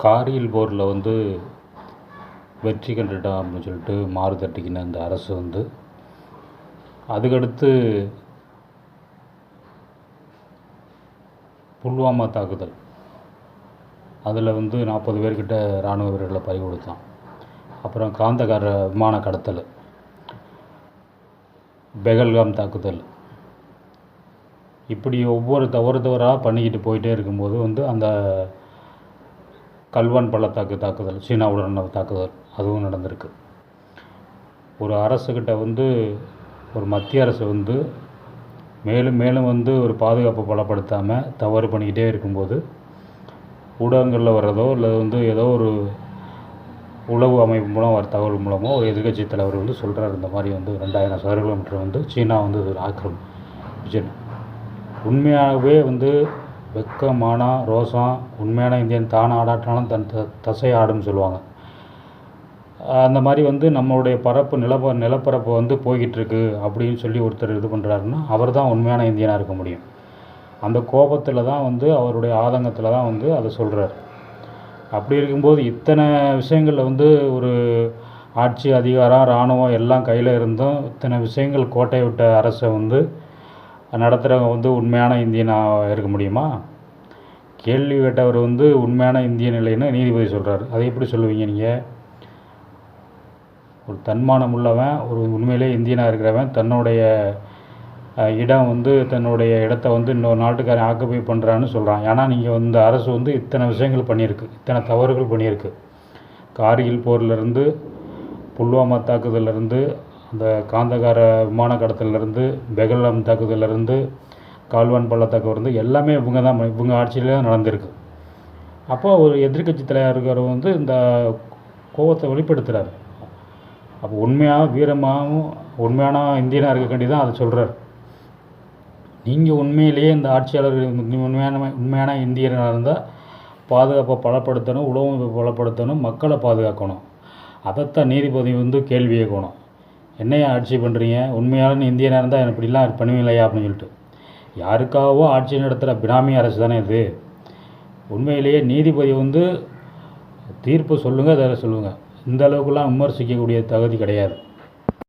கார்கில் போரில் வந்து வெற்றி கண்டுட்டோம் அப்படின்னு சொல்லிட்டு மாறு தட்டிக்கின இந்த அரசு வந்து அதுக்கடுத்து புல்வாமா தாக்குதல் அதில் வந்து 40 பேர்கிட்ட இராணுவ வீரர்களை பறி கொடுத்தான். அப்புறம் காந்தகார விமான கடத்தல், பெகல்காம் தாக்குதல், இப்படி ஒவ்வொரு தவறாக பண்ணிக்கிட்டு போயிட்டே இருக்கும்போது வந்து அந்த கல்வான் பள்ளத்தாக்கு தாக்குதல், சீனாவுடன் தாக்குதல் அதுவும் நடந்திருக்கு. ஒரு அரசுக்கிட்ட வந்து ஒரு மத்திய அரசு வந்து மேலும் மேலும் வந்து ஒரு பாதுகாப்பை பலப்படுத்தாமல் தவறு பண்ணிக்கிட்டே இருக்கும்போது ஊடகங்களில் வர்றதோ இல்லை வந்து ஏதோ ஒரு உளவு அமைப்பு மூலம் வர தகவல் மூலமோ ஒரு எதிர்கட்சி தலைவர் வந்து சொல்கிறார், இந்த மாதிரி வந்து 2000 சதுர கிலோமீட்டர் வந்து சீனா வந்து ஆக்கிரமிச்சு. உண்மையாகவே வந்து வெக்கமான ரோசம் உண்மையான இந்தியன் தான் ஆடாட்டாலும் தன் தசை ஆடுன்னு சொல்லுவாங்க. அந்த மாதிரி வந்து நம்மளுடைய நிலப்பரப்பு வந்து போய்கிட்டுருக்கு அப்படின்னு சொல்லி ஒருத்தர் இது பண்ணுறாருன்னா அவர் தான் உண்மையான இந்தியனாக இருக்க முடியும். அந்த கோபத்தில் தான் வந்து அவருடைய ஆதங்கத்தில் தான் வந்து அதை சொல்கிறார். அப்படி இருக்கும்போது இத்தனை விஷயங்களில் வந்து ஒரு ஆட்சி அதிகாரம் இராணுவம் எல்லாம் கையில் இருந்தும் இத்தனை விஷயங்கள் கோட்டை விட்ட அரசை வந்து நடத்துகிறவங்க வந்து உண்மையான இந்தியனாக இருக்க முடியுமா? கேள்வி கேட்டவர் வந்து உண்மையான இந்தியன் இல்லைன்னு நீதிபதி சொல்கிறார். அதை எப்படி சொல்லுவீங்க நீங்கள்? ஒரு தன்மானம் உள்ளவன், ஒரு உண்மையிலே இந்தியனாக இருக்கிறவன் தன்னுடைய இடம் வந்து தன்னுடைய இடத்த வந்து இன்னொரு நாட்டுக்காரன் ஆக்குபை பண்ணுறான்னு சொல்கிறான். ஏன்னா நீங்கள் இந்த அரசு வந்து இத்தனை விஷயங்கள் பண்ணியிருக்கு, இத்தனை தவறுகள் பண்ணியிருக்கு. கார்கில் போர்லேருந்து, புல்வாமா தாக்குதலேருந்து, அந்த காந்தகார விமான கடத்தலேருந்து, பெகல்காம் தாக்குதலேருந்து, கால்வான் பள்ளத்தாக்கு வந்து எல்லாமே இவங்க ஆட்சியிலே தான் நடந்திருக்கு. அப்போ ஒரு எதிர்கட்சி தலைவர் இருக்கிறவர் வந்து இந்த கோபத்தை வெளிப்படுத்துகிறார். அப்போ உண்மையாக வீரமாகவும் உண்மையான இந்தியனாக இருக்கக்காண்டி தான் அதை சொல்கிறார். நீங்கள் உண்மையிலேயே இந்த ஆட்சியாளர்கள் உண்மையான இந்தியனாக இருந்தால் பாதுகாப்பை பலப்படுத்தணும், உளவு பலப்படுத்தணும், மக்களை பாதுகாக்கணும். அதைத்தான் நீதிபதி வந்து கேள்வி கேட்கணும். என்னையா ஆட்சி பண்ணுறீங்க, உண்மையான இந்தியனாக இருந்தால் எனக்கு இப்படிலாம் பண்ணுவீங்களையா அப்படின்னு சொல்லிட்டு. யாருக்காகவோ ஆட்சி நடத்துகிற பினாமி அரசு தானே இது. உண்மையிலேயே நீதிபதி வந்து தீர்ப்பு சொல்லுங்கள், அதை சொல்லுங்கள். இந்த அளவுக்குலாம் விமர்சிக்கக்கூடிய தகுதி கிடையாது.